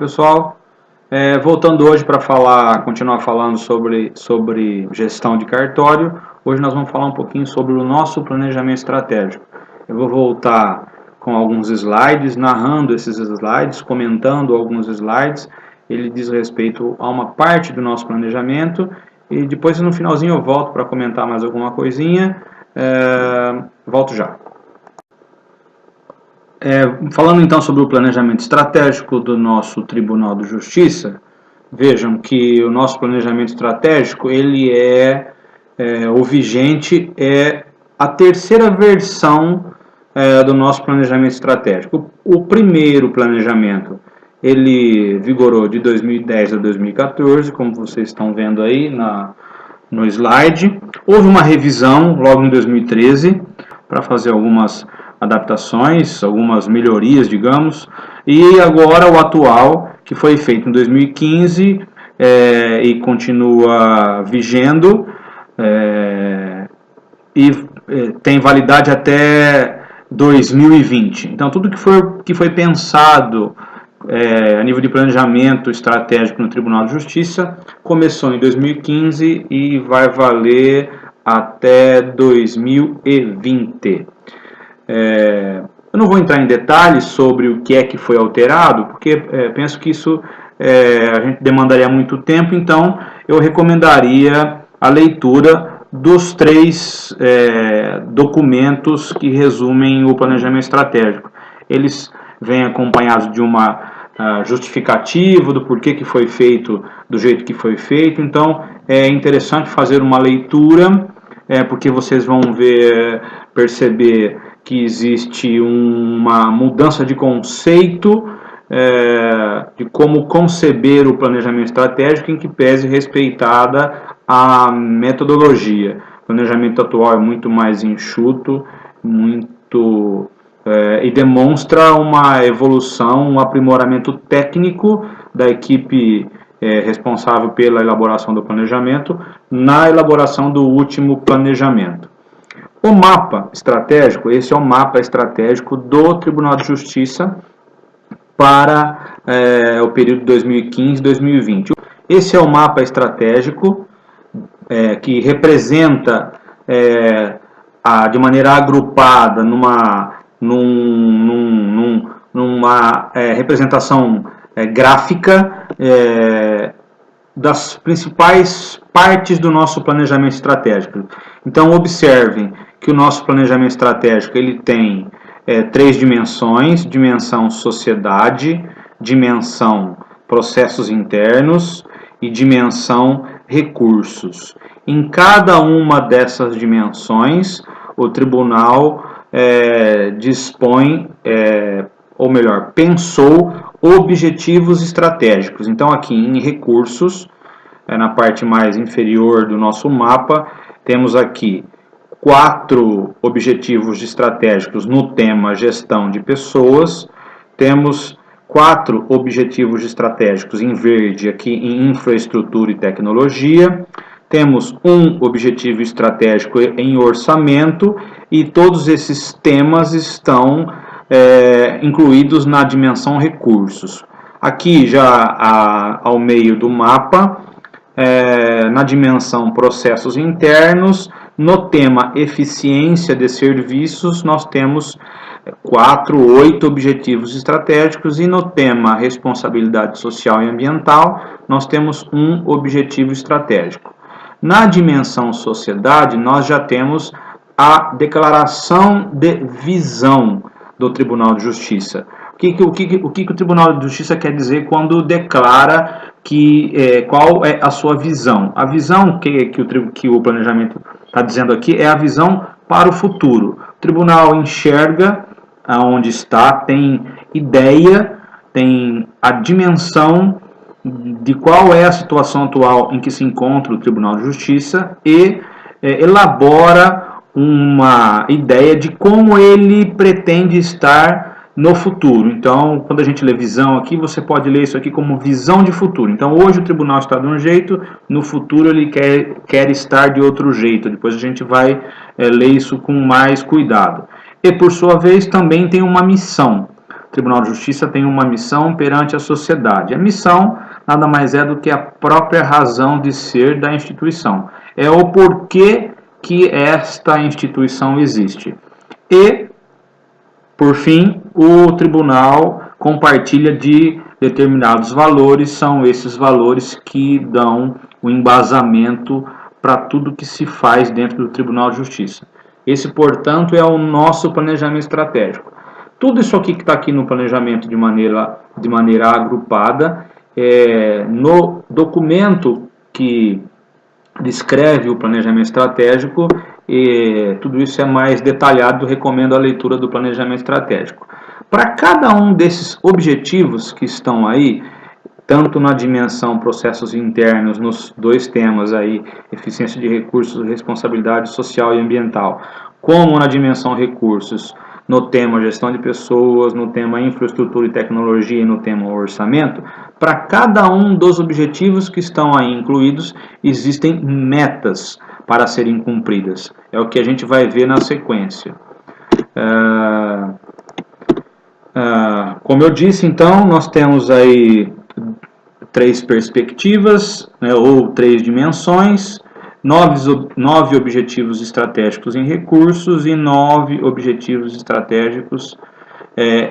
pessoal, voltando hoje para continuar falando sobre gestão de cartório. Hoje nós vamos falar um pouquinho sobre o nosso planejamento estratégico. Eu vou voltar com alguns slides, narrando esses slides, comentando alguns slides. Ele diz respeito a uma parte do nosso planejamento e depois no finalzinho eu volto para comentar mais alguma coisinha. Volto já. Falando então sobre o planejamento estratégico do nosso Tribunal de Justiça, vejam que o nosso planejamento estratégico, o vigente é a terceira versão do nosso planejamento estratégico. O primeiro planejamento, ele vigorou de 2010 a 2014, como vocês estão vendo aí no slide. Houve uma revisão logo em 2013 para fazer algumas adaptações, algumas melhorias, digamos, e agora o atual, que foi feito em 2015 e continua vigendo tem validade até 2020. Então, tudo que foi pensado a nível de planejamento estratégico no Tribunal de Justiça começou em 2015 e vai valer até 2020. Eu não vou entrar em detalhes sobre o que é que foi alterado, porque penso que isso a gente demandaria muito tempo, então eu recomendaria a leitura dos três documentos que resumem o planejamento estratégico. Eles vêm acompanhados de uma justificativa do porquê que foi feito do jeito que foi feito, então é interessante fazer uma leitura, porque vocês vão perceber que existe uma mudança de conceito de como conceber o planejamento estratégico, em que pese respeitada a metodologia. O planejamento atual é muito mais enxuto, e demonstra uma evolução, um aprimoramento técnico da equipe responsável pela elaboração do planejamento na elaboração do último planejamento. O mapa estratégico, esse é o mapa estratégico do Tribunal de Justiça para o período 2015-2020. Esse é o mapa estratégico que representa de maneira agrupada numa representação gráfica das principais partes do nosso planejamento estratégico. Então, observem que o nosso planejamento estratégico ele tem três dimensões: dimensão sociedade, dimensão processos internos e dimensão recursos. Em cada uma dessas dimensões, o tribunal dispõe, ou melhor, pensou objetivos estratégicos. Então, aqui em recursos, na parte mais inferior do nosso mapa, temos aqui 4 objetivos estratégicos no tema gestão de pessoas. Temos 4 objetivos estratégicos em verde aqui em infraestrutura e tecnologia. Temos um objetivo estratégico em orçamento e todos esses temas estão incluídos na dimensão recursos. Aqui já ao meio do mapa, na dimensão processos internos, no tema eficiência de serviços, nós temos 8 objetivos estratégicos e no tema responsabilidade social e ambiental, nós temos um objetivo estratégico. Na dimensão sociedade, nós já temos a declaração de visão do Tribunal de Justiça. O que o Tribunal de Justiça quer dizer quando declara qual é a sua visão? A visão que o planejamento está dizendo aqui é a visão para o futuro. O tribunal enxerga aonde está, tem ideia, tem a dimensão de qual é a situação atual em que se encontra o Tribunal de Justiça e elabora uma ideia de como ele pretende estar no futuro. Então, quando a gente lê visão aqui, você pode ler isso aqui como visão de futuro. Então, hoje o tribunal está de um jeito, no futuro ele quer estar de outro jeito. Depois a gente vai ler isso com mais cuidado. E, por sua vez, também tem uma missão. Tribunal de Justiça tem uma missão perante a sociedade. A missão nada mais é do que a própria razão de ser da instituição. É o porquê que esta instituição existe. E, por fim, o tribunal compartilha de determinados valores, são esses valores que dão o embasamento para tudo que se faz dentro do Tribunal de Justiça. Esse, portanto, é o nosso planejamento estratégico. Tudo isso aqui que está aqui no planejamento de maneira agrupada, no documento que descreve o planejamento estratégico, tudo isso é mais detalhado, recomendo a leitura do planejamento estratégico. Para cada um desses objetivos que estão aí, tanto na dimensão processos internos, nos dois temas aí, eficiência de recursos, responsabilidade social e ambiental, como na dimensão recursos, no tema gestão de pessoas, no tema infraestrutura e tecnologia e no tema orçamento, para cada um dos objetivos que estão aí incluídos, existem metas para serem cumpridas. É o que a gente vai ver na sequência. Como eu disse, então, nós temos aí 3 perspectivas, né, ou 3 dimensões, 9 objetivos estratégicos em recursos e 9 objetivos estratégicos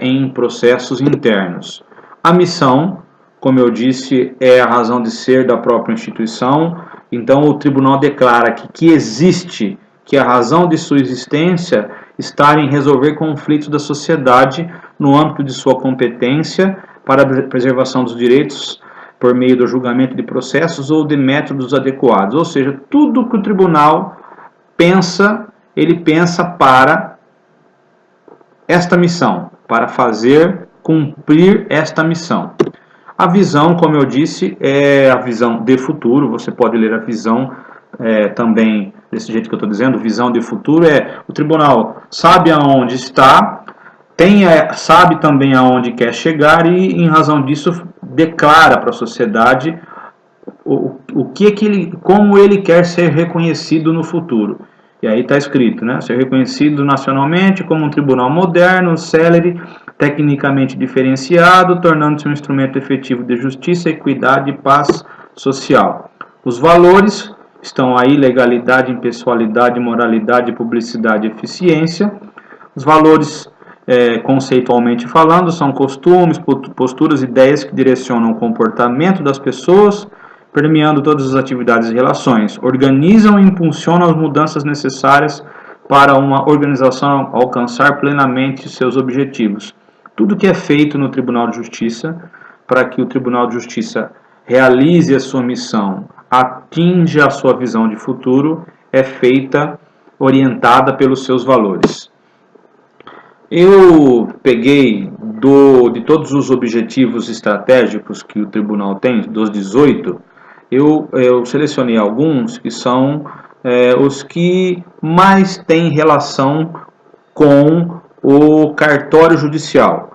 em processos internos. A missão, como eu disse, é a razão de ser da própria instituição. Então o tribunal declara que existe, que a razão de sua existência está em resolver conflitos da sociedade no âmbito de sua competência para a preservação dos direitos por meio do julgamento de processos ou de métodos adequados. Ou seja, tudo que o tribunal pensa, ele pensa para esta missão, para fazer cumprir esta missão. A visão, como eu disse, é a visão de futuro. Você pode ler a visão também desse jeito que eu estou dizendo. Visão de futuro o tribunal sabe aonde está, sabe também aonde quer chegar e, em razão disso, declara para a sociedade como ele quer ser reconhecido no futuro. E aí está escrito, né? Ser reconhecido nacionalmente como um tribunal moderno, célere, tecnicamente diferenciado, tornando-se um instrumento efetivo de justiça, equidade e paz social. Os valores estão aí: legalidade, impessoalidade, moralidade, publicidade e eficiência. Os valores, conceitualmente falando, são costumes, posturas, ideias que direcionam o comportamento das pessoas, permeando todas as atividades e relações, organizam e impulsionam as mudanças necessárias para uma organização alcançar plenamente seus objetivos. Tudo que é feito no Tribunal de Justiça, para que o Tribunal de Justiça realize a sua missão, atinja a sua visão de futuro, é feita orientada pelos seus valores. Eu peguei de todos os objetivos estratégicos que o Tribunal tem, dos 18, eu selecionei alguns que são os que mais têm relação com o cartório judicial.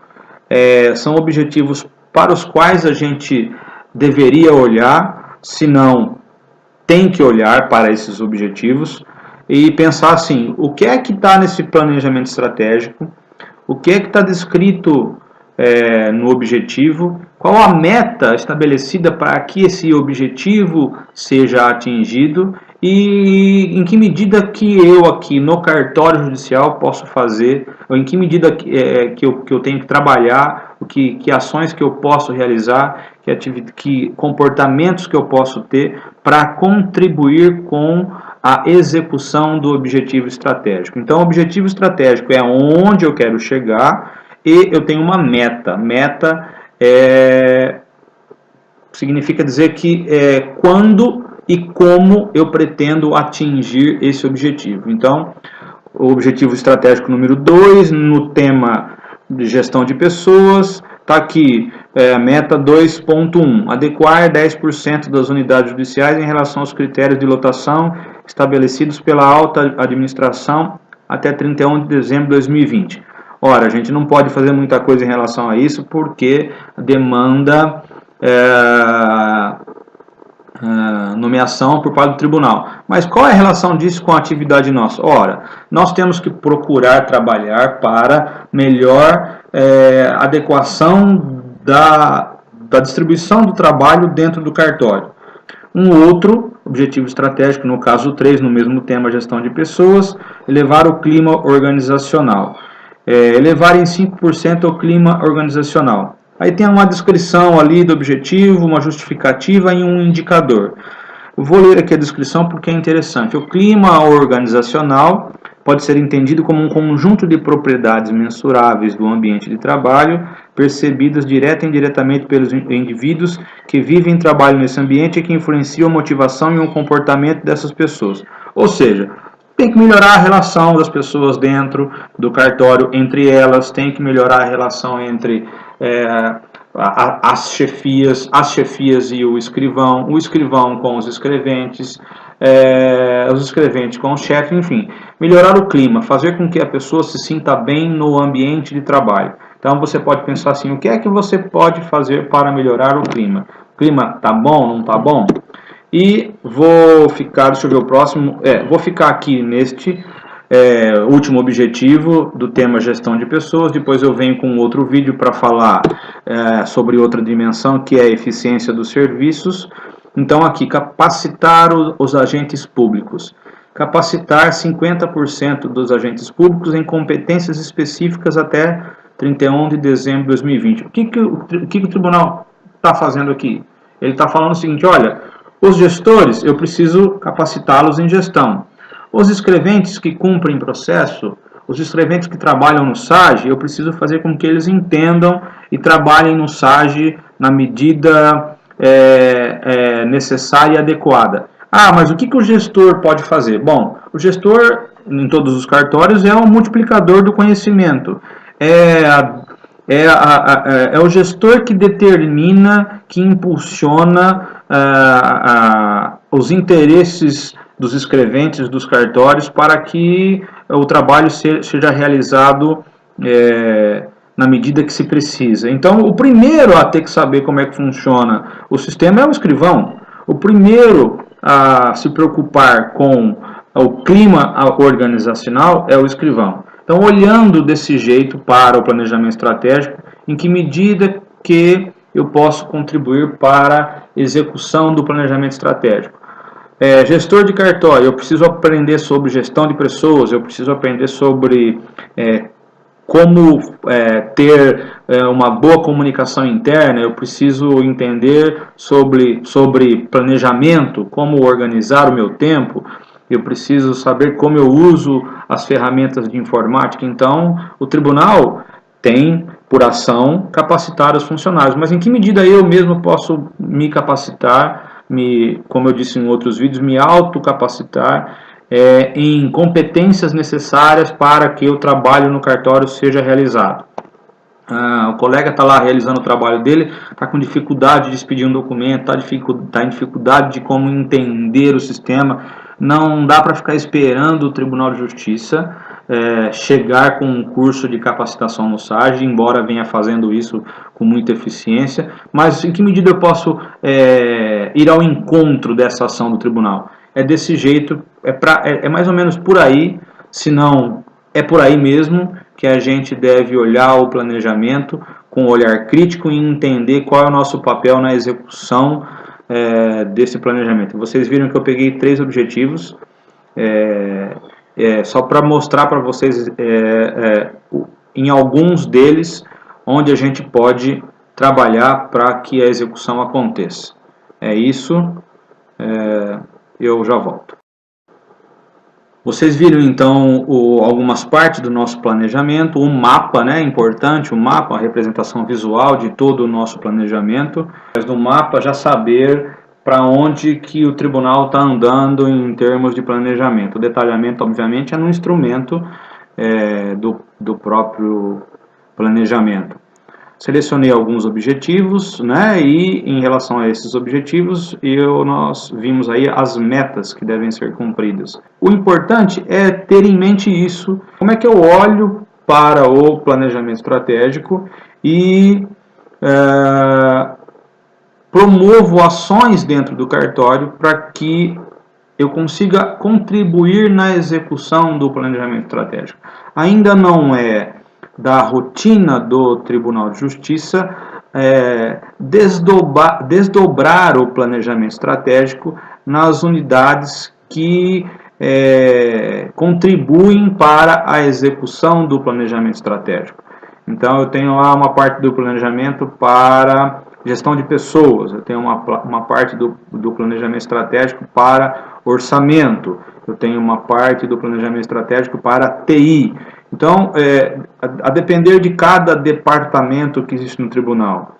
São objetivos para os quais a gente deveria olhar, se não tem que olhar para esses objetivos e pensar assim: o que é que está nesse planejamento estratégico, o que é que está descrito no objetivo, qual a meta estabelecida para que esse objetivo seja atingido e em que medida que eu aqui no cartório judicial posso fazer, ou em que medida que eu tenho que trabalhar, que ações que eu posso realizar, que comportamentos que eu posso ter para contribuir com a execução do objetivo estratégico. Então, o objetivo estratégico é onde eu quero chegar e eu tenho uma meta. Meta significa dizer que quando e como eu pretendo atingir esse objetivo. Então, o objetivo estratégico número 2, no tema de gestão de pessoas, está aqui, meta 2.1, adequar 10% das unidades judiciais em relação aos critérios de lotação estabelecidos pela alta administração até 31 de dezembro de 2020. Ora, a gente não pode fazer muita coisa em relação a isso, porque demanda nomeação por parte do tribunal. Mas qual é a relação disso com a atividade nossa? Ora, nós temos que procurar trabalhar para melhor adequação da distribuição do trabalho dentro do cartório. Um outro objetivo estratégico, no caso 3, no mesmo tema, gestão de pessoas, elevar o clima organizacional. Elevar em 5% o clima organizacional. Aí tem uma descrição ali do objetivo, uma justificativa e um indicador. Eu vou ler aqui a descrição porque é interessante. O clima organizacional pode ser entendido como um conjunto de propriedades mensuráveis do ambiente de trabalho, percebidas direta e indiretamente pelos indivíduos que vivem e trabalham nesse ambiente e que influenciam a motivação e o comportamento dessas pessoas. Ou seja, tem que melhorar a relação das pessoas dentro do cartório entre elas, tem que melhorar a relação entre as chefias e o escrivão com os escreventes com o chefe, enfim, melhorar o clima, fazer com que a pessoa se sinta bem no ambiente de trabalho. Então você pode pensar assim, o que é que você pode fazer para melhorar o clima? O clima tá bom, não tá bom? E vou ficar, deixa eu ver o próximo, vou ficar aqui neste último objetivo do tema gestão de pessoas. Depois eu venho com outro vídeo para falar sobre outra dimensão, que é a eficiência dos serviços. Então aqui, capacitar os agentes públicos. Capacitar 50% dos agentes públicos em competências específicas até 31 de dezembro de 2020. O que o tribunal está fazendo aqui? Ele está falando o seguinte, olha, os gestores, eu preciso capacitá-los em gestão. Os escreventes que cumprem processo, os escreventes que trabalham no SAG, eu preciso fazer com que eles entendam e trabalhem no SAG na medida necessária e adequada. Ah, mas o que o gestor pode fazer? Bom, o gestor, em todos os cartórios, é um multiplicador do conhecimento. É o gestor que determina, que impulsiona os interesses dos escreventes dos cartórios para que o trabalho seja realizado na medida que se precisa. Então, o primeiro a ter que saber como é que funciona o sistema é o escrivão. O primeiro a se preocupar com o clima organizacional é o escrivão. Então, olhando desse jeito para o planejamento estratégico, em que medida que eu posso contribuir para a execução do planejamento estratégico? Gestor de cartório, eu preciso aprender sobre gestão de pessoas, eu preciso aprender sobre como ter uma boa comunicação interna, eu preciso entender sobre planejamento, como organizar o meu tempo, eu preciso saber como eu uso as ferramentas de informática. Então, o tribunal tem, por ação, capacitar os funcionários. Mas em que medida eu mesmo posso me capacitar, como eu disse em outros vídeos, me autocapacitar em competências necessárias para que o trabalho no cartório seja realizado? O colega está lá realizando o trabalho dele, está com dificuldade de expedir um documento, está em dificuldade de como entender o sistema. Não dá para ficar esperando o Tribunal de Justiça chegar com um curso de capacitação no SAG, embora venha fazendo isso com muita eficiência. Mas em que medida eu posso ir ao encontro dessa ação do tribunal? É desse jeito, é mais ou menos por aí, se não é por aí mesmo que a gente deve olhar o planejamento com um olhar crítico e entender qual é o nosso papel na execução desse planejamento. Vocês viram que eu peguei 3 objetivos, só para mostrar para vocês em alguns deles onde a gente pode trabalhar para que a execução aconteça. É isso, eu já volto. Vocês viram então algumas partes do nosso planejamento, um mapa, importante, um mapa, a representação visual de todo o nosso planejamento. Mas no mapa já saber para onde que o tribunal está andando em termos de planejamento. O detalhamento, obviamente, é no instrumento do próprio planejamento. Selecionei alguns objetivos, e em relação a esses objetivos, nós vimos aí as metas que devem ser cumpridas. O importante é ter em mente isso. Como é que eu olho para o planejamento estratégico e promovo ações dentro do cartório para que eu consiga contribuir na execução do planejamento estratégico. Ainda não é da rotina do Tribunal de Justiça desdobrar o planejamento estratégico nas unidades que contribuem para a execução do planejamento estratégico. Então, eu tenho lá uma parte do planejamento para gestão de pessoas, eu tenho uma parte do planejamento estratégico para orçamento, eu tenho uma parte do planejamento estratégico para TI. Então, a depender de cada departamento que existe no tribunal,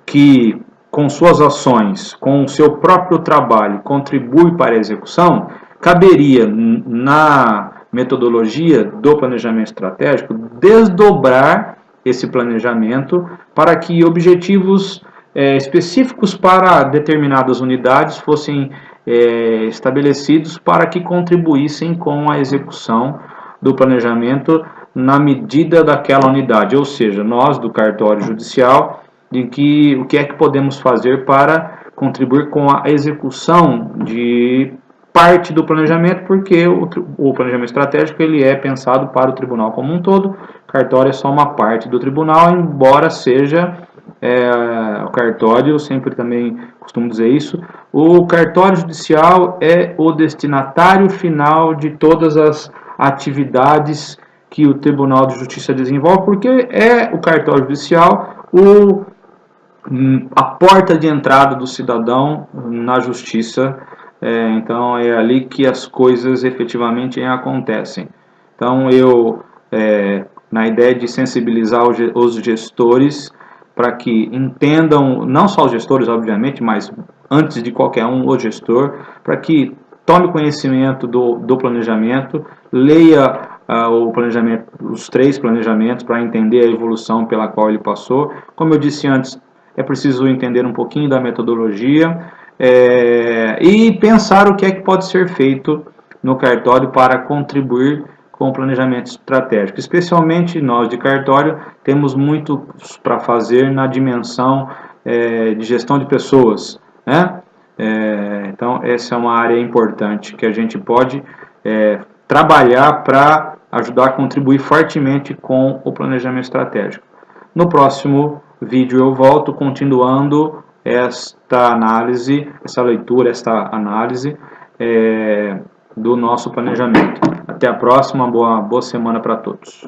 que com suas ações, com o seu próprio trabalho, contribui para a execução, caberia na metodologia do planejamento estratégico desdobrar esse planejamento para que objetivos específicos para determinadas unidades fossem estabelecidos para que contribuíssem com a execução do planejamento na medida daquela unidade, ou seja, nós do cartório judicial, o que é que podemos fazer para contribuir com a execução de parte do planejamento, porque o planejamento estratégico ele é pensado para o tribunal como um todo, o cartório é só uma parte do tribunal, embora seja o cartório, sempre também costumo dizer isso, o cartório judicial é o destinatário final de todas as atividades que o Tribunal de Justiça desenvolve, porque é o cartório judicial a porta de entrada do cidadão na justiça. Então é ali que as coisas efetivamente acontecem. Então na ideia de sensibilizar os gestores para que entendam, não só os gestores obviamente, mas antes de qualquer um, o gestor, para que tome conhecimento do planejamento, leia o planejamento, os 3 planejamentos para entender a evolução pela qual ele passou. Como eu disse antes, é preciso entender um pouquinho da metodologia e pensar o que é que pode ser feito no cartório para contribuir com o planejamento estratégico. Especialmente nós de cartório temos muito para fazer na dimensão de gestão de pessoas, né? Então essa é uma área importante que a gente pode trabalhar para ajudar a contribuir fortemente com o planejamento estratégico. No próximo vídeo eu volto continuando esta análise, essa leitura, esta análise do nosso planejamento. Até a próxima, boa semana para todos.